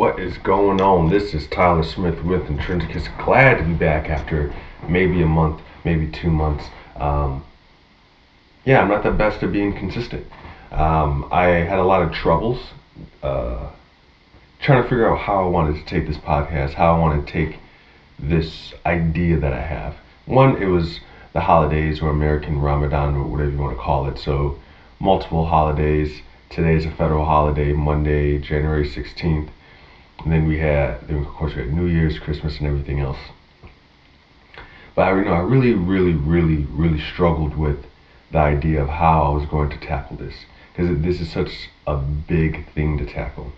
What is going on? This is Tyler Smith with Intrinsecus. Glad to be back after maybe a month, maybe 2 months. Yeah, I'm not the best at being consistent. I had a lot of troubles uh, trying to figure out how I wanted to take this podcast, how I wanted to take this idea that I have. One, it was the holidays or American Ramadan or whatever you want to call it. So, multiple holidays. Today's a federal holiday, Monday, January 16th. And then of course, we had New Year's, Christmas, and everything else. But I really, really, really, really struggled with the idea of how I was going to tackle this because this is such a big thing to tackle,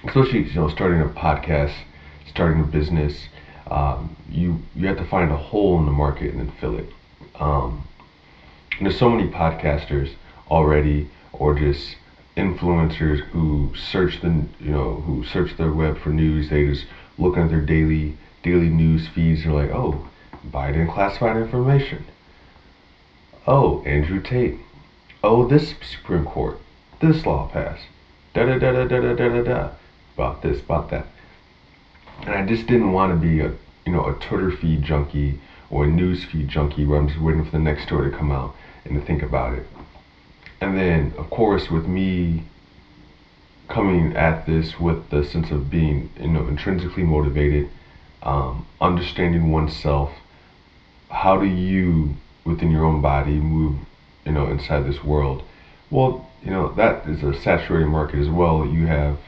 especially starting a podcast, starting a business. You have to find a hole in the market and then fill it. And there's so many podcasters already, or just influencers who search their web for news. They just look at their daily news feeds. They're like, oh, Biden classified information. Oh, Andrew Tate. Oh, this Supreme Court. This law passed. Da da da da da da da da da. About this, about that. And I just didn't want to be a Twitter feed junkie or a news feed junkie where I'm just waiting for the next story to come out and to think about it. And then, of course, with me coming at this with the sense of being, intrinsically motivated, understanding oneself, how do you, within your own body, move, inside this world? Well, that is a saturated market as well. You have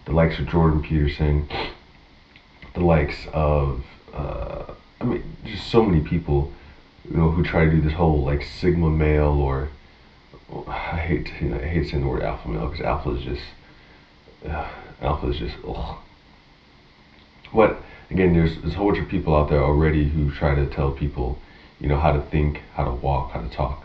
the likes of Jordan Peterson, the likes of, just so many people, who try to do this whole like Sigma male or I hate saying the word alpha male because alpha is just ugh. But again, there's a whole bunch of people out there already who try to tell people, how to think, how to walk, how to talk,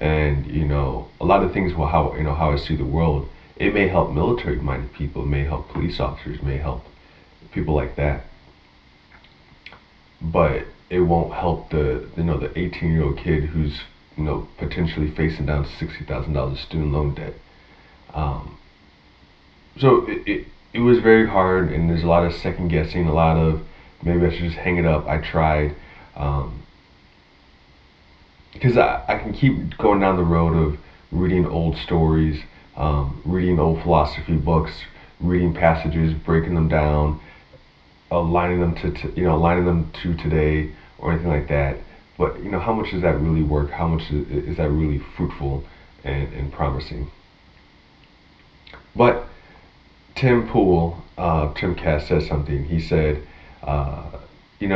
and a lot of things. Well, how I see the world. It may help military-minded people. It may help police officers. It may help people like that. But it won't help the 18-year-old kid who's potentially facing down $60,000 student loan debt. So it was very hard, and there's a lot of second guessing, a lot of maybe I should just hang it up. I tried, because I can keep going down the road of reading old stories, reading old philosophy books, reading passages, breaking them down, aligning them to today or anything like that. But how much does that really work? How much is that really fruitful and promising? But Tim Cass says something. He said, you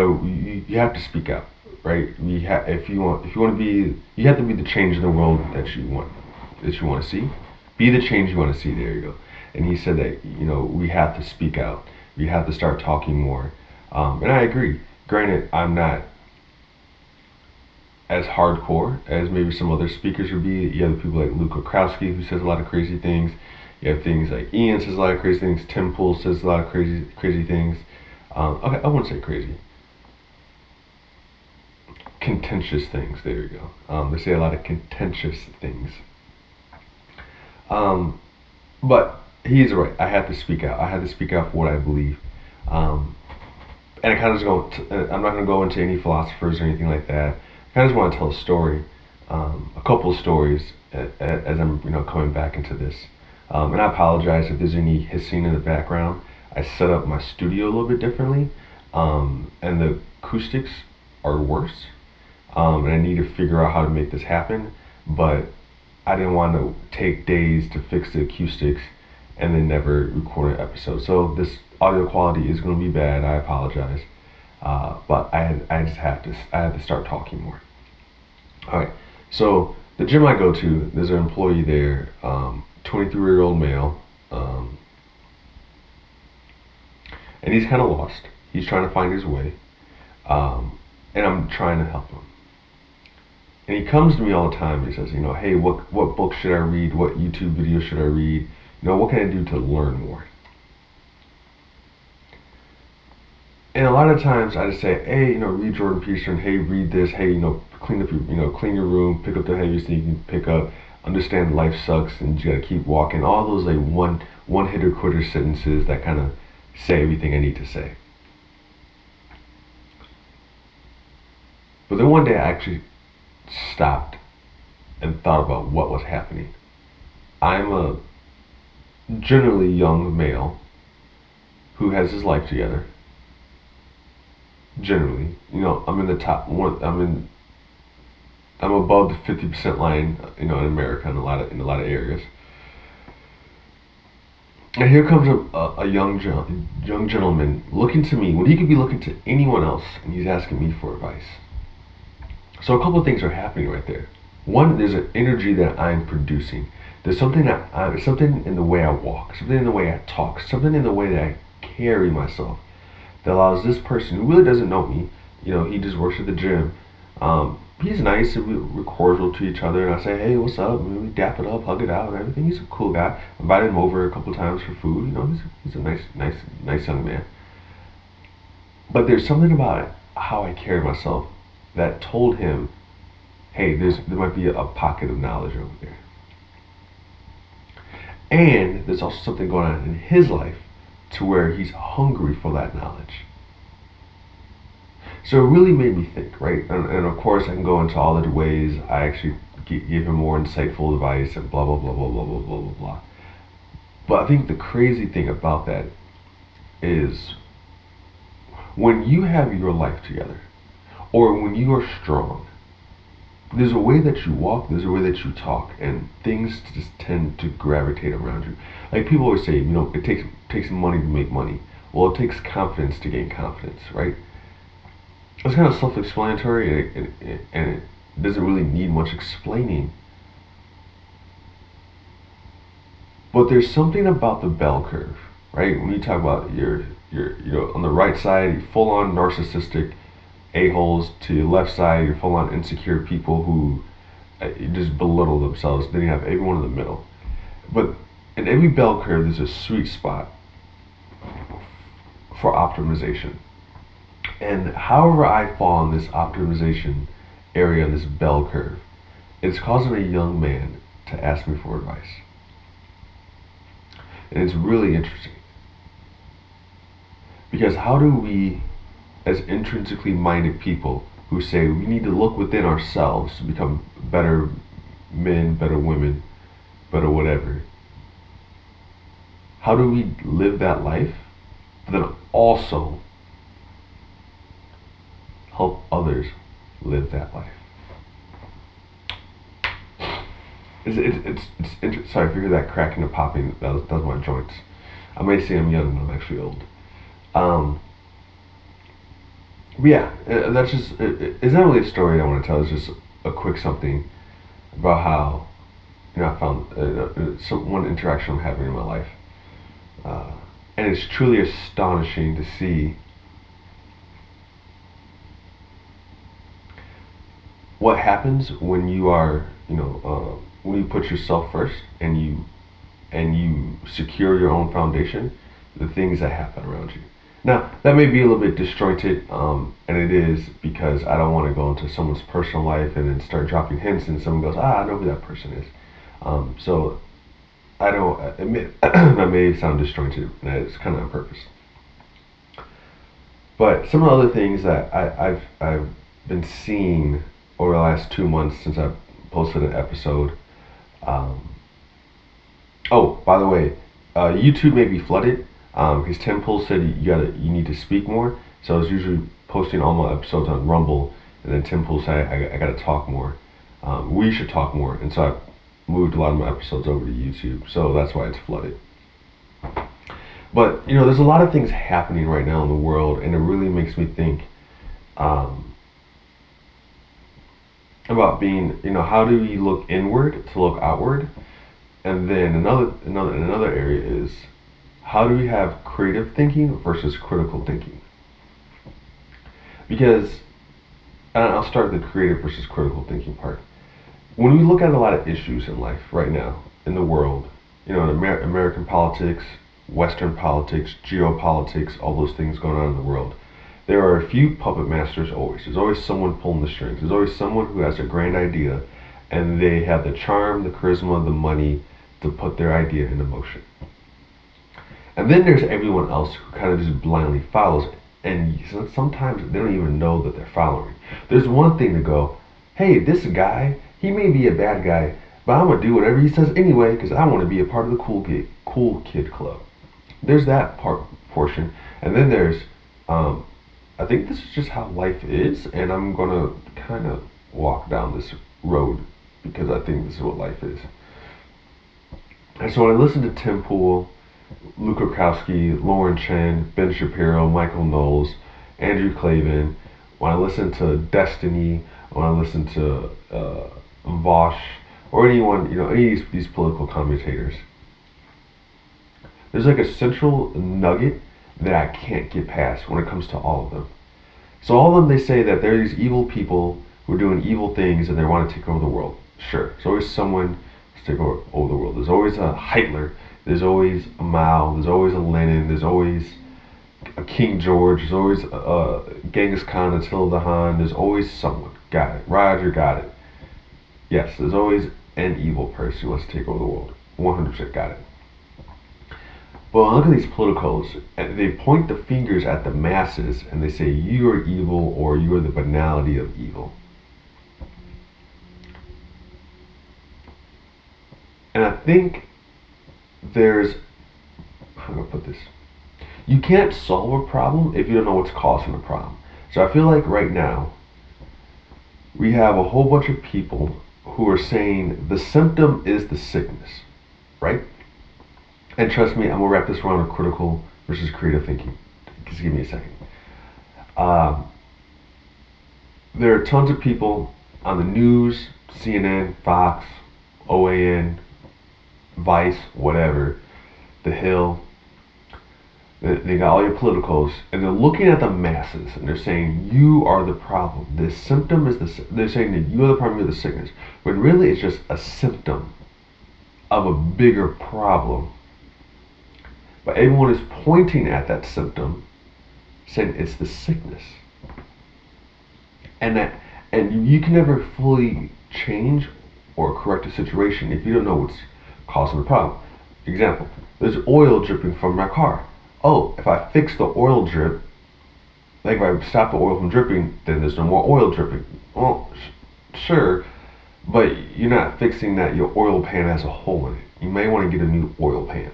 have to speak out, right? If you want to be, you have to be the change in the world that you want to see. Be the change you want to see. There you go. And he said that we have to speak out. We have to start talking more. And I agree. Granted, I'm not as hardcore as maybe some other speakers would be. You have people like Luke Okrowski who says a lot of crazy things. You have things like Ian says a lot of crazy things. Tim Pool says a lot of crazy things. Okay, I wouldn't say crazy. Contentious things. There you go. They say a lot of contentious things. But he's right. I have to speak out. I have to speak out for what I believe. And I kind of I'm not going to go into any philosophers or anything like that. I kind of just want to tell a story, a couple of stories as I'm coming back into this. And I apologize if there's any hissing in the background. I set up my studio a little bit differently, and the acoustics are worse. And I need to figure out how to make this happen. But I didn't want to take days to fix the acoustics and then never record an episode. So this audio quality is going to be bad. I apologize. But I have to start talking more. All right. So the gym I go to, there's an employee there, 23-year-old male, and he's kind of lost. He's trying to find his way, and I'm trying to help him. And he comes to me all the time. He says, hey, what book should I read? What YouTube video should I read? What can I do to learn more? And a lot of times I just say, hey, read Jordan Peterson. Hey, read this. Hey, clean up clean your room. Pick up the heaviest thing you can pick up. Understand life sucks and you gotta keep walking. All those like one hitter quitter sentences that kind of say everything I need to say. But then one day I actually stopped and thought about what was happening. I'm a generally young male who has his life together. Generally, I'm in the top one. I'm above the 50% line, in America in a lot of areas. And here comes a young gentleman looking to me when he could be looking to anyone else, and he's asking me for advice. So a couple of things are happening right there. One, there's an energy that I'm producing. There's something something in the way I walk, something in the way I talk, something in the way that I carry myself that allows this person who really doesn't know me, he just works at the gym. He's nice and we're cordial to each other, and I say, hey, what's up? And we dap it up, hug it out, and everything. He's a cool guy. I invited him over a couple times for food. He's a nice young man. But there's something about how I carry myself that told him, hey, there might be a pocket of knowledge over there. And there's also something going on in his life to where he's hungry for that knowledge. So it really made me think, right? And of course, I can go into all the ways I actually gave him more insightful advice and blah, blah, blah, blah, blah, blah, blah, blah, blah. But I think the crazy thing about that is when you have your life together, or when you are strong, there's a way that you walk, there's a way that you talk, and things just tend to gravitate around you. Like people always say, it takes money to make money. Well, it takes confidence to gain confidence, right? It's kind of self-explanatory, and it doesn't really need much explaining. But there's something about the bell curve, right? When you talk about your on the right side, you're full-on narcissistic a-holes. To your left side, you're full-on insecure people who just belittle themselves. Then you have everyone in the middle. But in every bell curve, there's a sweet spot for optimization. And however I fall in this optimization area, in this bell curve, it's causing a young man to ask me for advice. And it's really interesting. Because how do we, as intrinsically minded people who say we need to look within ourselves to become better men, better women, better whatever, how do we live that life, but then also help others live that life? It's sorry if you hear that cracking and popping. That was my joints. I may say I'm young, but I'm actually old. But yeah, that's just. It's not really a story I want to tell. It's just a quick something about how I found one interaction I'm having in my life, and it's truly astonishing to see what happens when you are, when you put yourself first and you secure your own foundation, the things that happen around you. Now, that may be a little bit disjointed, and it is because I don't want to go into someone's personal life and then start dropping hints and someone goes, I know who that person is. So I don't admit that may sound disjointed, and it's kind of on purpose. But some of the other things that I've been seeing over the last 2 months since I posted an episode. Oh, by the way, YouTube may be flooded because Tim Pool said you need to speak more. So I was usually posting all my episodes on Rumble, and then Tim Pool said I got to talk more. We should talk more, and so I moved a lot of my episodes over to YouTube. So that's why it's flooded. But there's a lot of things happening right now in the world, and it really makes me think about being, how do we look inward to look outward, and then another area is how do we have creative thinking versus critical thinking? Because, and I'll start with the creative versus critical thinking part. When we look at a lot of issues in life right now in the world, in American politics, Western politics, geopolitics, all those things going on in the world, there are a few puppet masters always. There's always someone pulling the strings. There's always someone who has a grand idea, and they have the charm, the charisma, the money to put their idea into motion. And then there's everyone else who kind of just blindly follows it. And sometimes they don't even know that they're following. There's one thing to go, hey, this guy, he may be a bad guy, but I'm gonna do whatever he says anyway because I want to be a part of the cool kid club. There's that portion, and then there's, I think this is just how life is, and I'm gonna kind of walk down this road because I think this is what life is. And so when I listen to Tim Pool, Luke Krakowski, Lauren Chen, Ben Shapiro, Michael Knowles, Andrew Klavan, when I listen to Destiny, when I listen to Vosh, or anyone, any of these political commentators, there's like a central nugget that I can't get past when it comes to all of them. So all of them, they say that there are these evil people who are doing evil things and they want to take over the world. Sure, there's always someone to take over the world. There's always a Hitler, there's always a Mao, there's always a Lenin, there's always a King George, there's always a Genghis Khan, Attila the Hun, there's always someone. Got it. Roger, got it. Yes, there's always an evil person who wants to take over the world. 100% got it. But look at these politicos, and they point the fingers at the masses and they say, you are evil or you are the banality of evil. And I think there's, how do I put this? You can't solve a problem if you don't know what's causing the problem. So I feel like right now, we have a whole bunch of people who are saying the symptom is the sickness, right? And trust me, I'm gonna wrap this around with critical versus creative thinking. Just give me a second. There are tons of people on the news, CNN, Fox, OAN, Vice, whatever, The Hill. They got all your politicals, and they're looking at the masses, and they're saying, you are the problem. The symptom is they're saying that you are the problem, you're the sickness. But really, it's just a symptom of a bigger problem. But everyone is pointing at that symptom, saying it's the sickness. And you can never fully change or correct a situation if you don't know what's causing the problem. Example, there's oil dripping from my car. Oh, if I fix the oil drip, like if I stop the oil from dripping, then there's no more oil dripping. Well, sure, but you're not fixing that your oil pan has a hole in it. You may want to get a new oil pan,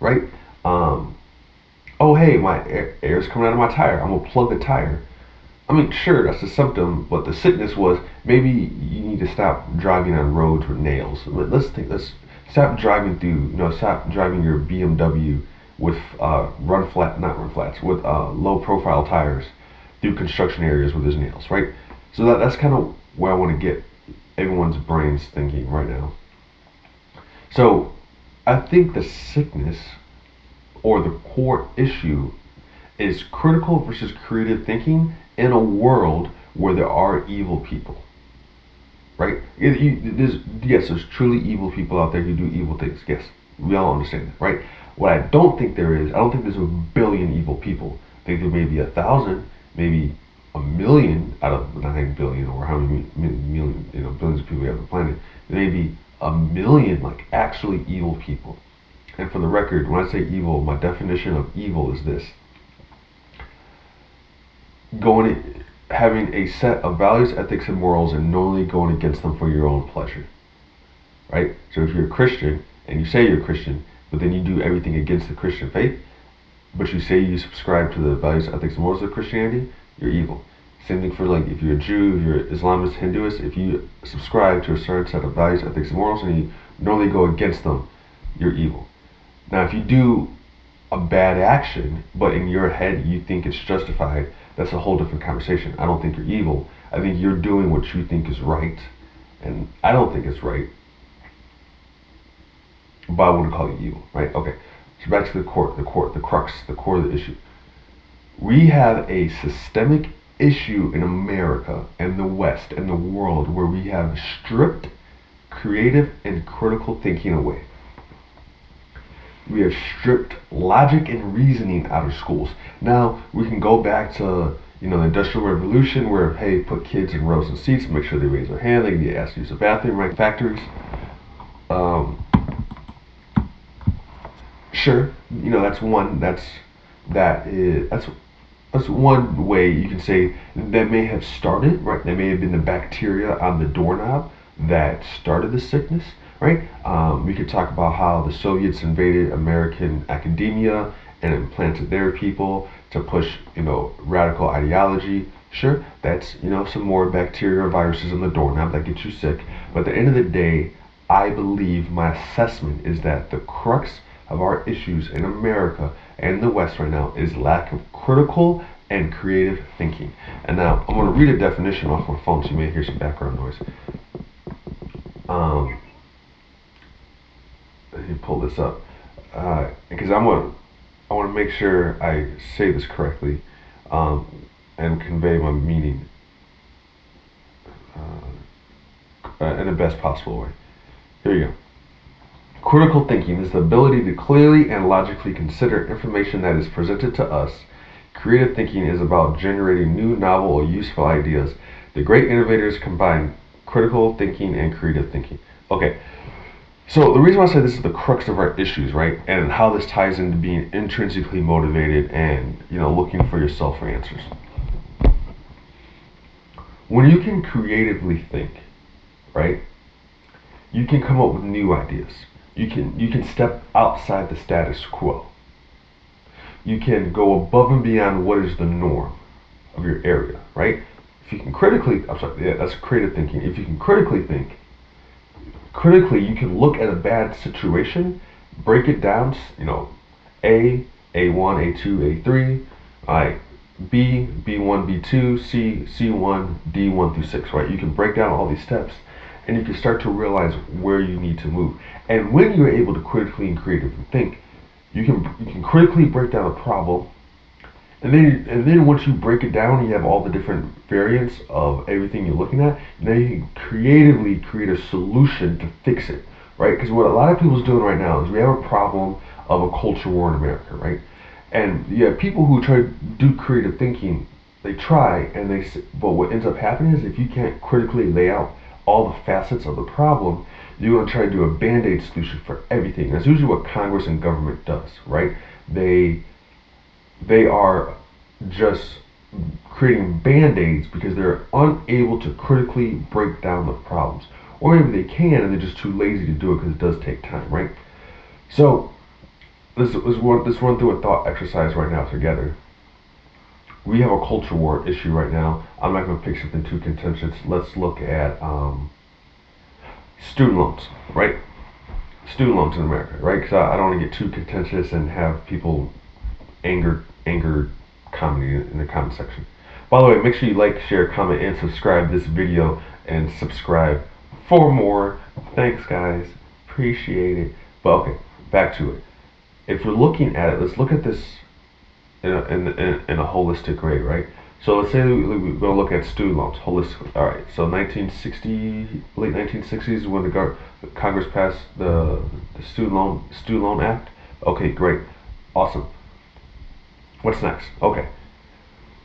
right? Oh hey, my air's coming out of my tire. I'm gonna plug the tire. I mean, sure, that's a symptom, but the sickness was maybe you need to stop driving on roads with nails. Let's stop driving stop driving your BMW with not run flats, with low profile tires through construction areas where there's nails, right? So that's kind of where I want to get everyone's brains thinking right now. So I think the sickness or the core issue is critical versus creative thinking in a world where there are evil people, right? Yes, there's truly evil people out there who do evil things. Yes, we all understand that, right? What I don't think there is, I don't think there's a billion evil people. I think there may be 1,000, maybe a million out of 9 billion, or how many million, billions of people we have on the planet. There may be a million, like, actually evil people. And for the record, when I say evil, my definition of evil is this: having a set of values, ethics, and morals, and knowingly going against them for your own pleasure, right? So if you're a Christian and you say you're a Christian, but then you do everything against the Christian faith, but you say you subscribe to the values, ethics, and morals of Christianity, you're evil. Same thing for, like, if you're a Jew, if you're Islamist, Hinduist, if you subscribe to a certain set of values, ethics, and morals, and you knowingly go against them, you're evil. Now, if you do a bad action, but in your head you think it's justified, that's a whole different conversation. I don't think you're evil. I think you're doing what you think is right, and I don't think it's right, but I wouldn't call you evil, right? Okay, so back to the crux, the core of the issue. We have a systemic issue in America and the West and the world where we have stripped creative and critical thinking away. We have stripped logic and reasoning out of schools. Now we can go back to the Industrial Revolution, where, hey, put kids in rows and seats, make sure they raise their hand, they can get asked to use the bathroom, right? Factories. Sure, that's one. That's one way you can say that may have started, right? That may have been the bacteria on the doorknob that started the sickness, right? We could talk about how the Soviets invaded American academia and implanted their people to push, radical ideology. Sure, that's, some more bacteria or viruses on the doorknob that get you sick. But at the end of the day, I believe my assessment is that the crux of our issues in America and the West right now is lack of critical and creative thinking. And now I'm going to read a definition off my phone, so you may hear some background noise. Let me pull this up because I want to make sure I say this correctly and convey my meaning in the best possible way. Here you go. Critical thinking is the ability to clearly and logically consider information that is presented to us. Creative thinking is about generating new, novel, or useful ideas. The great innovators combine critical thinking and creative thinking. Okay, so the reason why I say this is the crux of our issues, right, and how this ties into being intrinsically motivated and, looking for yourself for answers. When you can creatively think, right, you can come up with new ideas. You can step outside the status quo. You can go above and beyond what is the norm of your area, right? If you can that's creative thinking. If you can critically think, you can look at a bad situation, break it down, A1, A2, A3, B, B1, B2, C, C1, D1 through 6, right? You can break down all these steps and you can start to realize where you need to move. And when you're able to critically and creatively think, you can critically break down a problem, and then once you break it down, you have all the different variants of everything you're looking at. And then you can creatively create a solution to fix it, right? Because what a lot of people's doing right now is we have a problem of a culture war in America, right? And you have people who try to do creative thinking. They try, but what ends up happening is if you can't critically lay out all the facets of the problem, you're going to try to do a band-aid solution for everything. That's usually what Congress and government does, right? They are just creating band-aids because they're unable to critically break down the problems. Or maybe they can and they're just too lazy to do it because it does take time, right? So let's run through a thought exercise right now together. We have a culture war issue right now. I'm not going to pick something too contentious. Let's look at student loans, right? Student loans in America, right? Because I don't want to get too contentious and have people anger comedy in the comment section. By the way, make sure you like, share, comment, and subscribe this video, and subscribe for more. Thanks, guys. Appreciate it. But okay, back to it. If we're looking at it, let's look at this in a holistic way, right? So let's say we're going to look at student loans holistically. All right. So late 1960s, when the Congress passed the Student Loan Act. Okay, great, awesome. What's next? Okay.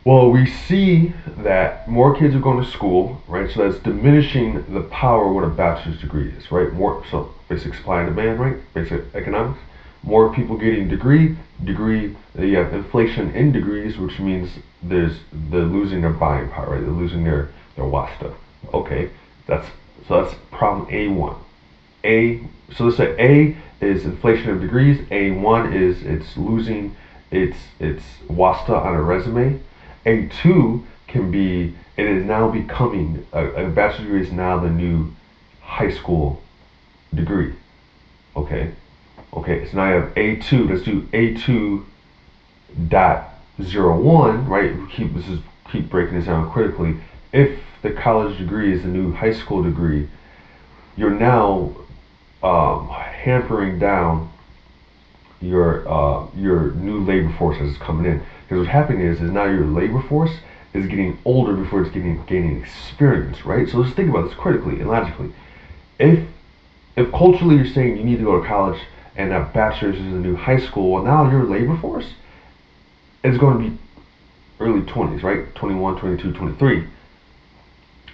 Well, we see that more kids are going to school, right? So that's diminishing the power of what a bachelor's degree is, right? So basic supply and demand, right? Basic economics. More people getting degree. You have inflation in degrees, which means they're losing their buying power, right? They're losing their wasta. Okay, that's problem A1. So let's say A is inflation of degrees. A1 is it's losing its wasta on a resume. A2 can be it is now becoming a bachelor's degree is now the new high school degree. Okay, so now I have A2. Let's do A2.01, right? Keep breaking this down critically. If the college degree is the new high school degree, you're now hampering down your new labor force as it's coming in. Because what's happening is now your labor force is getting older before it's gaining experience, right? So let's think about this critically and logically. If culturally you're saying you need to go to college and a bachelor's is the new high school, well, now your labor force is going to be early 20s, right? 21, 22, 23.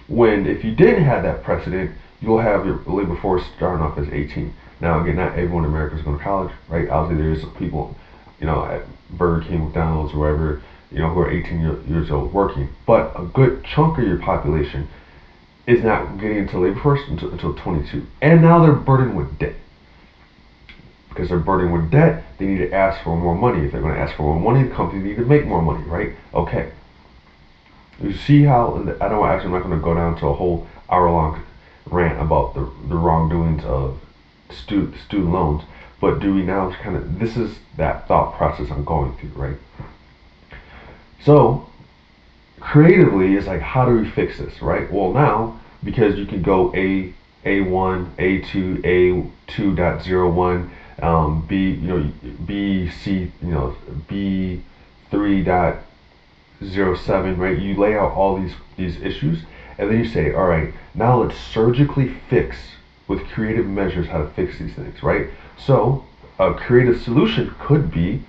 When if you didn't have that precedent, you'll have your labor force starting off as 18. Now, again, not everyone in America is going to college, right? Obviously, there's people, at Burger King, McDonald's, or wherever, who are 18 years old working. But a good chunk of your population is not getting into labor force until 22. And now they're burdened with debt. Because they're burdened with debt, they need to ask for more money. If they're going to ask for more money, the companies need to make more money, right? Okay. You see how, I'm not going to go down to a whole hour-long rant about the wrongdoings of student loans, but do we now this is that thought process I'm going through, right? So, creatively, it's like, how do we fix this, right? Well, now, because you can go A1, A2, A2.01, B, C, B3.07, right? You lay out all these issues, and then you say, all right, now let's surgically fix with creative measures how to fix these things, right? So a creative solution could be,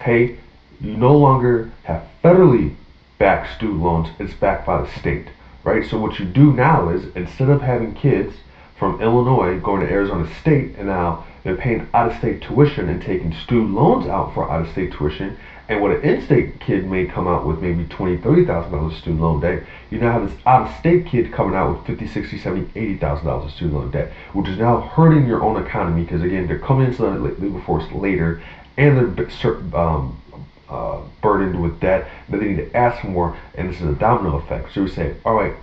hey, you no longer have federally backed student loans, it's backed by the state, right? So what you do now is, instead of having kids from Illinois going to Arizona State, and now they're paying out-of-state tuition and taking student loans out for out-of-state tuition, and what an in-state kid may come out with maybe $20,000-$30,000 student loan debt, you now have this out-of-state kid coming out with $50,000, $60,000, $70,000, $80,000 of student loan debt, which is now hurting your own economy, because again, they're coming into the labor force later, and they're burdened with debt, but they need to ask for more, and this is a domino effect. So we say, all right,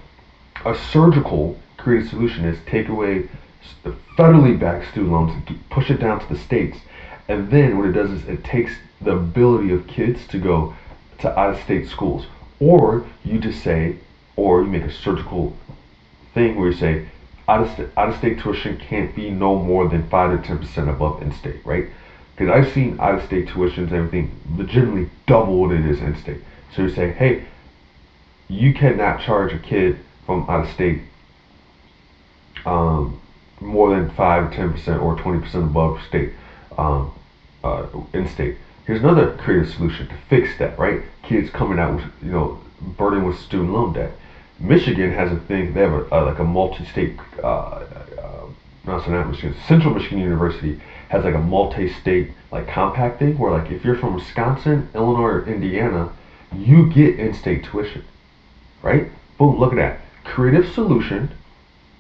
a surgical creative solution is take away the federally backed student loans, push it down to the states, and then what it does is it takes the ability of kids to go to out-of-state schools. Or you just say, or you make a surgical thing where you say, out-of-state tuition can't be no more than 5 to 10% above in-state, right? Because I've seen out-of-state tuitions and everything legitimately double what it is in-state. So you say, hey, you cannot charge a kid from out-of-state more than 5, 10%, or 20% above state, in-state. Here's another creative solution to fix that, right? Kids coming out with, burdened with student loan debt. Michigan has a thing. They have like a multi-state. No, so not Michigan. Central Michigan University has like a multi-state like compact thing where, like, if you're from Wisconsin, Illinois, or Indiana, you get in-state tuition, right? Boom! Look at that creative solution,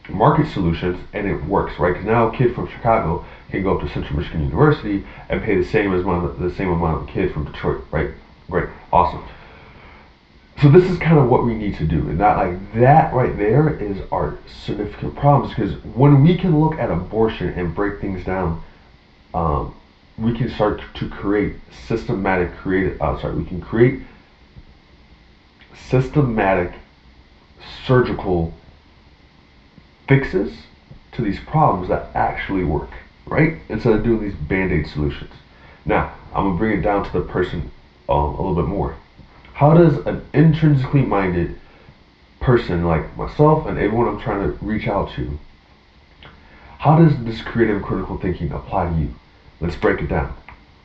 market solutions, and it works, right? Because now a kid from Chicago can go up to Central Michigan University and pay the same amount of a kid from Detroit, right? Great, awesome. So this is kind of what we need to do, and that right there is our significant problems. Because when we can look at abortion and break things down, we can start to create we can create systematic surgical fixes to these problems that actually work, right? Instead of doing these band-aid solutions. Now, I'm gonna bring it down to the person a little bit more. How does an intrinsically minded person like myself and everyone I'm trying to reach out to, how does this creative and critical thinking apply to you? Let's break it down.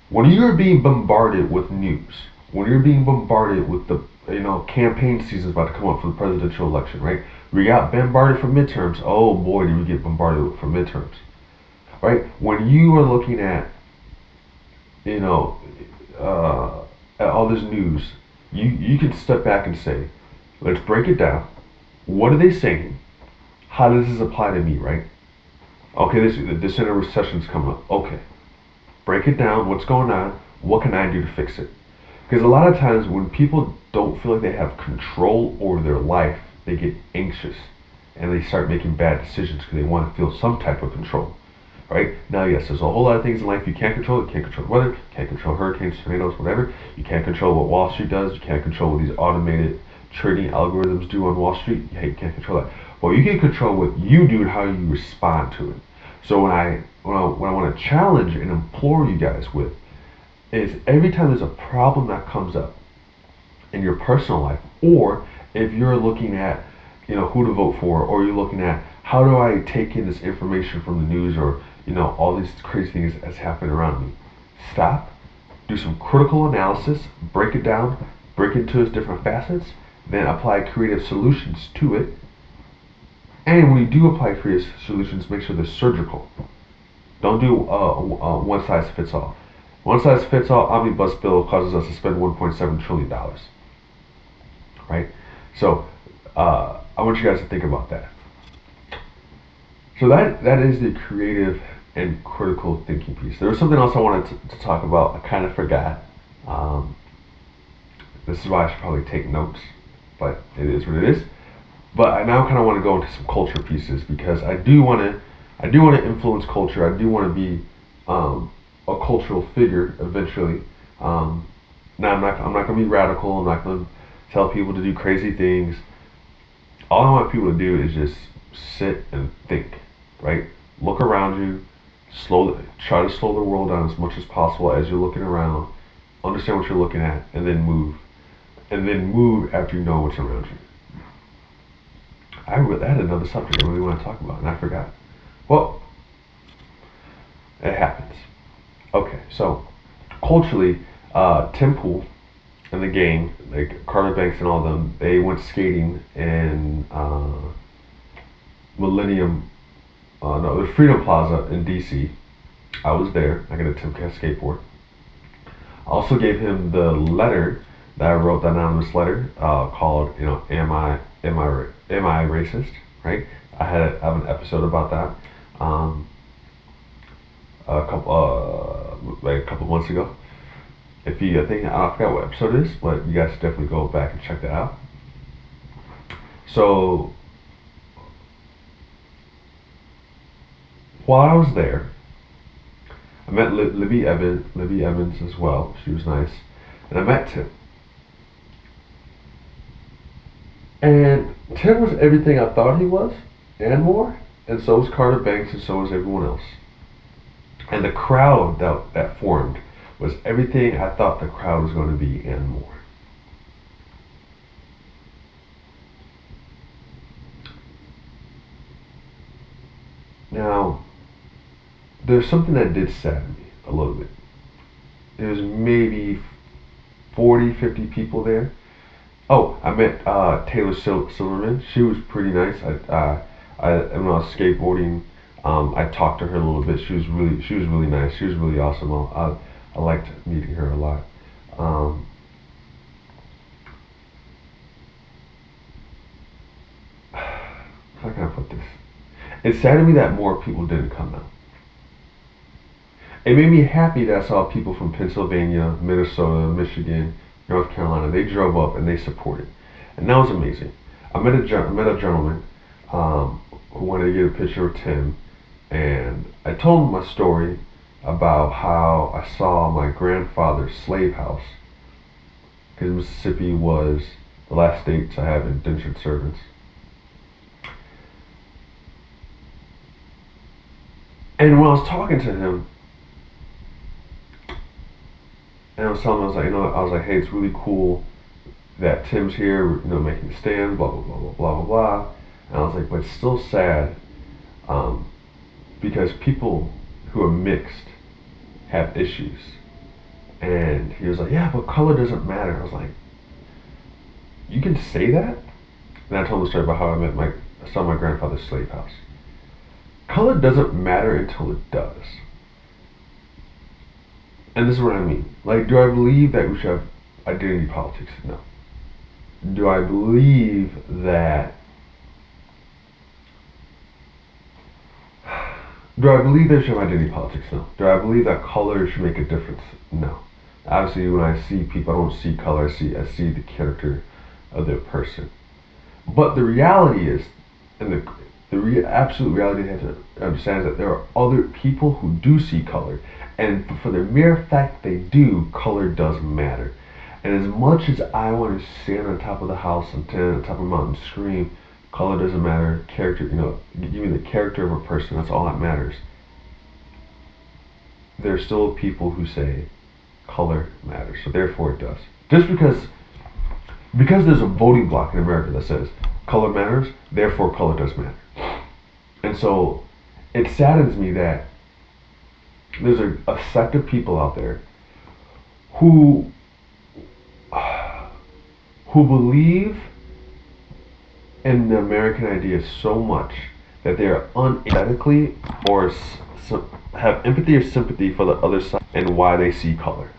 When you're being bombarded with news, when you're being bombarded with the campaign season's about to come up for the presidential election, right? We got bombarded for midterms. Oh boy, did we get bombarded for midterms, right? When you are looking at, at all this news, you can step back and say, let's break it down. What are they saying? How does this apply to me, right? Okay, this in a recession's coming up. Okay, break it down. What's going on? What can I do to fix it? Because a lot of times when people don't feel like they have control over their life, they get anxious and they start making bad decisions because they want to feel some type of control, right? Now, yes, there's a whole lot of things in life you can't control. You can't control the weather, you can't control hurricanes, tornadoes, whatever. You can't control what Wall Street does. You can't control what these automated trading algorithms do on Wall Street. You can't control that. But you can control what you do and how you respond to it. So what I want to challenge and implore you guys with is, every time there's a problem that comes up in your personal life, or if you're looking at who to vote for, or you're looking at how do I take in this information from the news, or all these crazy things that's happening around me, stop, do some critical analysis, break it down, break it into its different facets, then apply creative solutions to it. And when you do apply creative solutions, make sure they're surgical. Don't do one size fits all. One size fits all omnibus bill causes us to spend $1.7 trillion, right? So I want you guys to think about that. So that is the creative and critical thinking piece. There was something else I wanted to talk about. I kind of forgot. Um, this is why I should probably take notes, but it is what it is. But I now kind of want to go into some culture pieces because I do want to influence culture. I do want to be a cultural figure eventually. Now I'm not going to be radical. I'm not going to tell people to do crazy things. All I want people to do is just sit and think, right? Look around you, try to slow the world down as much as possible as you're looking around. Understand what you're looking at, and then move. And then move after you know what's around you. I had another subject I really want to talk about, and I forgot. Well, it happens. Okay, so culturally, Tim Pool and the gang, like Carter Banks and all of them, they went skating in Millennium, no, the Freedom Plaza in DC. I was there. I got a Tim Cat skateboard. I also gave him the letter that I wrote, the anonymous letter called, am I racist? Right? I have an episode about that a couple months ago. If you, I forgot what episode it is, but you guys should definitely go back and check that out. So while I was there, I met Libby Evans as well. She was nice, and I met Tim. And Tim was everything I thought he was, and more. And so was Carter Banks, and so was everyone else. And the crowd that formed was everything I thought the crowd was going to be, and more. Now, there's something that did sadden me a little bit. There was maybe 40, 50 people there. Oh, I met Taylor Silverman. She was pretty nice. When I was skateboarding, I talked to her a little bit. She was really nice. She was really awesome. I liked meeting her a lot. How can I put this? It saddened me that more people didn't come out. It made me happy that I saw people from Pennsylvania, Minnesota, Michigan, North Carolina. They drove up and they supported, and that was amazing. I met a gentleman who wanted to get a picture of Tim, and I told him my story about how I saw my grandfather's slave house, because Mississippi was the last state to have indentured servants. And when I was talking to him, and I was telling him, I was like, hey, it's really cool that Tim's here, making the stand, blah blah blah blah blah blah blah. And I was like, but it's still sad, because people who are mixed have issues. And he was like, yeah, but color doesn't matter. I was like, you can say that? And I told him the story about how I saw my grandfather's slave house. Color doesn't matter until it does. And this is what I mean. Like, do I believe that we should have identity politics? No. Do I believe that there should have identity politics? No. Do I believe that color should make a difference? No. Obviously, when I see people, I don't see color. I see the character of the person. But the reality is, and the absolute reality you have to understand is that there are other people who do see color, and for the mere fact they do, color does matter. And as much as I want to stand on top of the house and stand on top of a mountain and scream, color doesn't matter, character, give me the character of a person, that's all that matters. There are still people who say color matters, so therefore it does. Just because there's a voting bloc in America that says color matters, therefore color does matter. And so it saddens me that there's a sect of people out there who believe in the American idea so much that they are unetically or have empathy or sympathy for the other side and why they see color.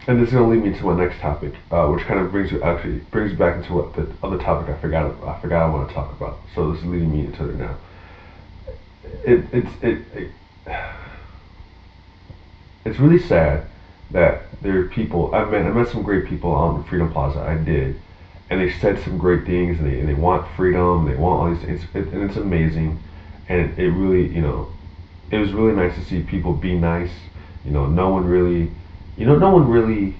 And this is going to lead me to my next topic, which kind of brings back into what the other topic I forgot I want to talk about. So this is leading me into it now. It's really sad that there are people. I met some great people on Freedom Plaza. I did, and they said some great things, and they want freedom. They want all these things, and it's amazing. And it really, it was really nice to see people be nice. No one really. No one really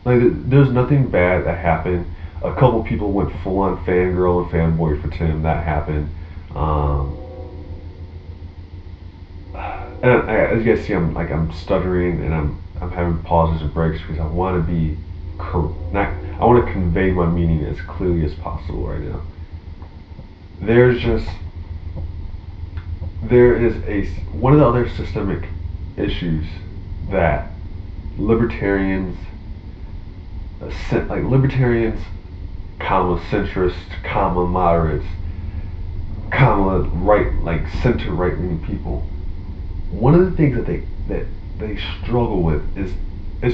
there's nothing bad that happened. A couple people went full on fangirl and fanboy for Tim. That happened. And as you guys see, I'm stuttering and I'm having pauses and breaks because I want to be I want to convey my meaning as clearly as possible right now. There is one of the other systemic issues that libertarians, comma centrists, comma moderates, comma center right wing people. One of the things that they struggle with is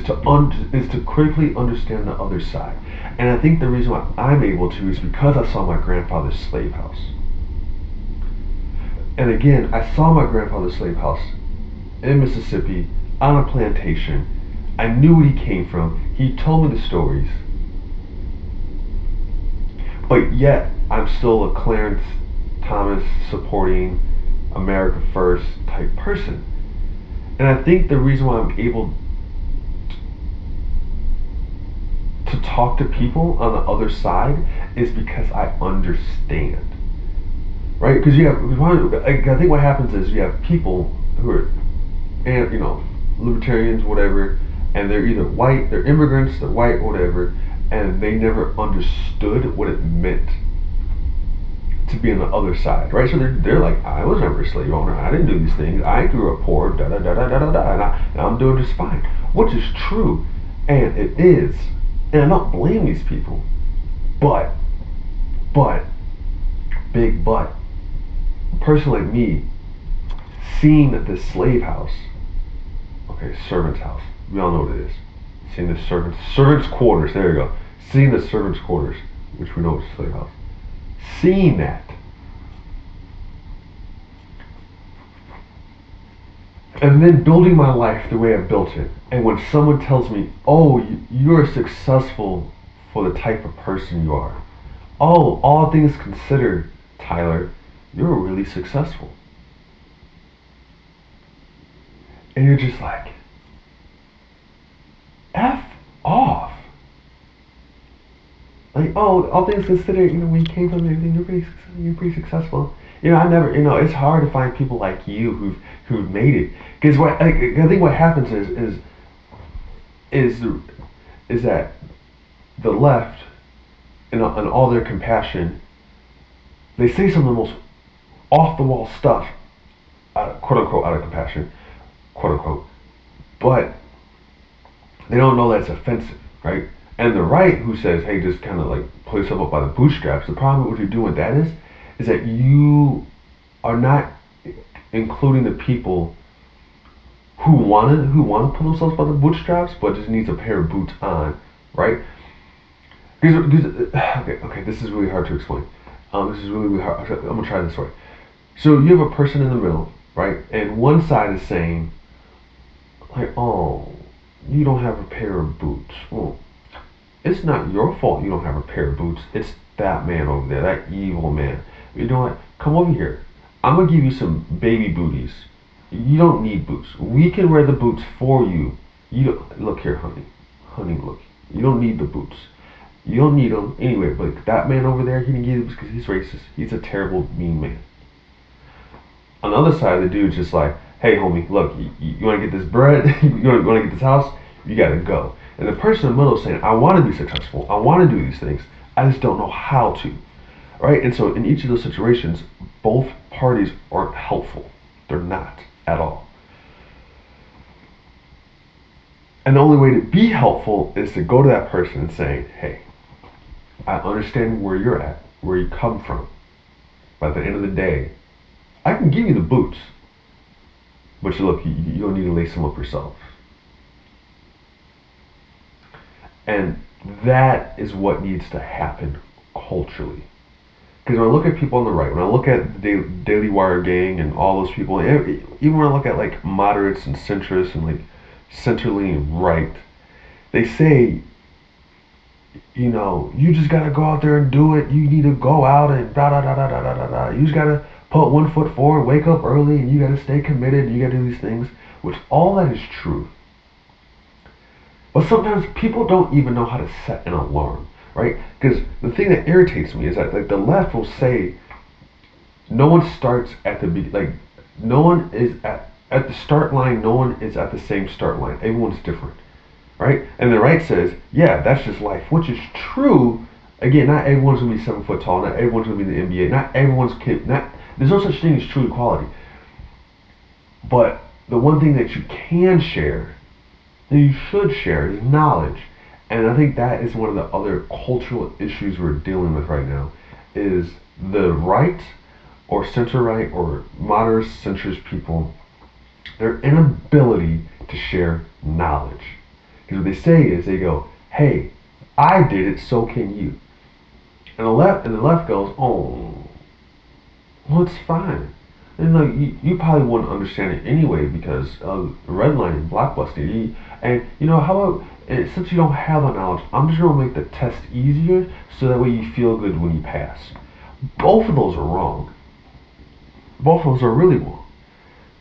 to critically understand the other side. And I think the reason why I'm able to is because I saw my grandfather's slave house. And again, I saw my grandfather's slave house in Mississippi on a plantation. I knew where he came from. He told me the stories. But yet, I'm still a Clarence Thomas supporting America First type person. And I think the reason why I'm able to talk to people on the other side is because I understand. Right? Because I think what happens is you have people who are, libertarians, whatever, and they're either white, they're immigrants, they're white, whatever, and they never understood what it meant to be on the other side, right? So they're like, I was never a slave owner, I didn't do these things, I grew up poor, da da da da da da da, and I'm doing just fine, which is true, and it is, and I don't blame these people, but, big but, a person like me, seeing this slave house, servant's house, we all know what it is, seeing the servant's quarters, there you go, seeing the servant's quarters, which we know is a slave house, seeing that, and then building my life the way I built it, and when someone tells me, oh, you're successful for the type of person you are, oh, all things considered, Tyler, you're really successful. And you're just like, F off. Like, oh, all things considered, when you came from everything, you're pretty successful. I never, it's hard to find people like you who've made it. Because I think what happens is that the left, and all their compassion, they say some of the most off the wall stuff, quote unquote, out of compassion, quote unquote, but they don't know that's offensive, right? And the right, who says, hey, just kind of like pull yourself up by the bootstraps, the problem with what you're doing with that is that you are not including the people who want to pull themselves by the bootstraps, but just needs a pair of boots on, right? Okay, this is really hard to explain. This is really hard. I'm gonna try this way. So you have a person in the middle, right? And one side is saying, like, oh, you don't have a pair of boots. Well, it's not your fault you don't have a pair of boots. It's that man over there, that evil man. You know what? Come over here. I'm gonna give you some baby booties. You don't need boots. We can wear the boots for you. Look here, honey. Honey, look. You don't need the boots. You don't need them anyway. But that man over there, he didn't get it because he's racist. He's a terrible, mean man. On the other side, the dude's just like, hey, homie, look, you want to get this bread? you want to get this house? You got to go. And the person in the middle is saying, I want to be successful. I want to do these things. I just don't know how to. Right? And so in each of those situations, both parties aren't helpful. They're not at all. And the only way to be helpful is to go to that person and say, hey, I understand where you're at, where you come from. But at the end of the day, I can give you the boots. But look, you don't need to lace them up yourself. And that is what needs to happen culturally. Because when I look at people on the right, when I look at the Daily Wire gang and all those people, even when I look at like moderates and centrists and like center-leaning right, they say, you know, you just gotta go out there and do it. You need to go out and da da da da da da da da. You just gotta put 1 foot forward, wake up early, and you gotta stay committed. And you gotta do these things, which all that is true. But sometimes people don't even know how to set an alarm, right? Because the thing that irritates me is that like the left will say, no one starts at the like, no one is at the start line. No one is at the same start line. Everyone's different, right? And the right says, yeah, that's just life, which is true. Again, not everyone's gonna be 7 foot tall. Not everyone's gonna be in the NBA. Not everyone's kid. Not there's no such thing as true equality. But the one thing that you can share, that you should share, is knowledge. And I think that is one of the other cultural issues we're dealing with right now, is the right or center right or moderate centrist people, their inability to share knowledge. Because what they say is they go, hey, I did it, so can you. And the left goes, oh, well, it's fine. And like you probably wouldn't understand it anyway because of redlining, blockbusting. And you know how about since you don't have the knowledge, I'm just gonna make the test easier so that way you feel good when you pass. Both of those are wrong. Both of those are really wrong.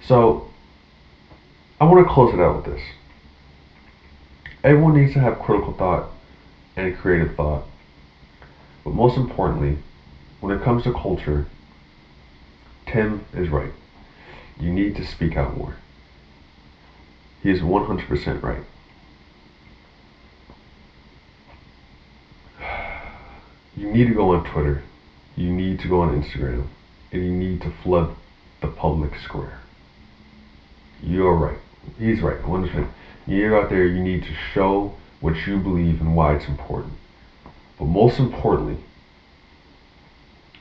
So I want to close it out with this. Everyone needs to have critical thought and creative thought. But most importantly, when it comes to culture, Tim is right. You need to speak out more. He is 100% right. You need to go on Twitter. You need to go on Instagram. And you need to flood the public square. You're right. He's right. 100%. You're out there, you need to show what you believe and why it's important. But most importantly,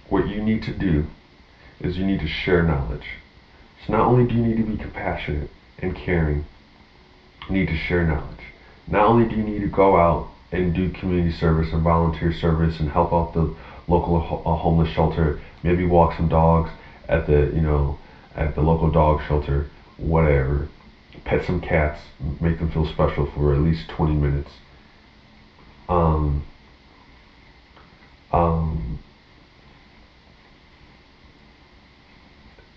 what you need to do is you need to share knowledge. So not only do you need to be compassionate and caring, you need to share knowledge. Not only do you need to go out and do community service and volunteer service and help out the local homeless shelter, maybe walk some dogs at the at the local dog shelter, whatever. Pet some cats, make them feel special for at least 20 minutes. Um, um,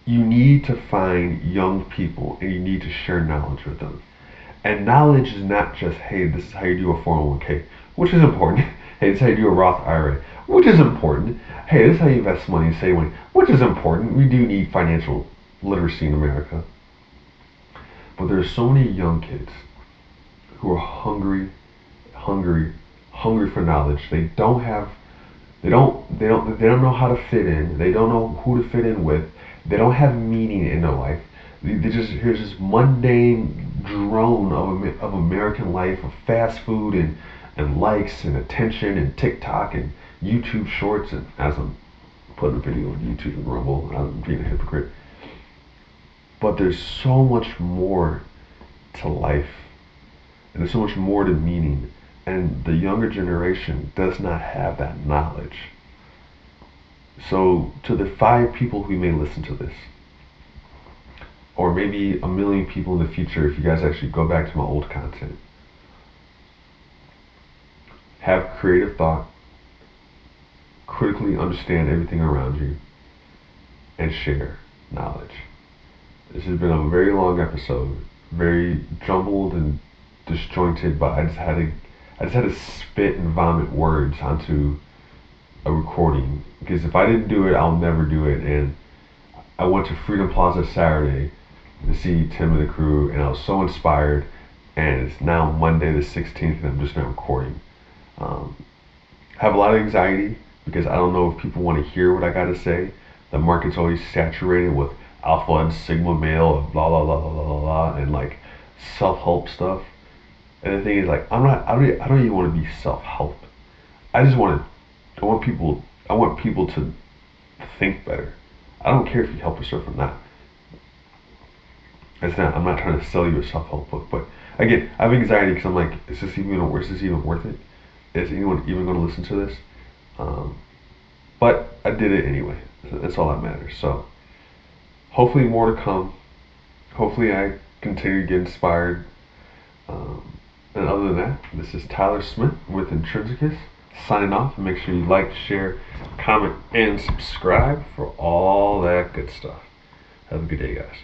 you need to find young people and you need to share knowledge with them. And knowledge is not just, hey, this is how you do a 401k, which is important. Hey, this is how you do a Roth IRA, which is important. Hey, this is how you invest money and save money, which is important. We do need financial literacy in America. But there's so many young kids who are hungry for knowledge. They don't know how to fit in. They don't know who to fit in with. They don't have meaning in their life. Here's this mundane drone of American life, of fast food and likes and attention and TikTok and YouTube shorts. And as I'm putting a video on YouTube and Rumble, I'm being a hypocrite. But there's so much more to life, and there's so much more to meaning, and the younger generation does not have that knowledge. So to the 5 people who may listen to this, or maybe a million people in the future if you guys actually go back to my old content, have creative thought, critically understand everything around you, and share knowledge. This has been a very long episode, very jumbled and disjointed, but I just had to spit and vomit words onto a recording, because if I didn't do it, I'll never do it. And I went to Freedom Plaza Saturday to see Tim and the crew, and I was so inspired. And it's now Monday the 16th, and I'm just now recording. I have a lot of anxiety because I don't know if people want to hear what I got to say. The market's always saturated with alpha and sigma male, blah blah blah blah blah blah, and like self-help stuff. And the thing is, like, I don't even want to be self-help. I just want to, I want people to think better. I don't care if you help yourself or not. I'm not trying to sell you a self-help book, but again, I have anxiety because I'm like, is this even worth it? Is anyone even going to listen to this? Um, but I did it anyway. That's all that matters. So hopefully more to come. Hopefully I continue to get inspired. And other than that, this is Tyler Smith with Intrinsecus signing off. And make sure you like, share, comment, and subscribe for all that good stuff. Have a good day, guys.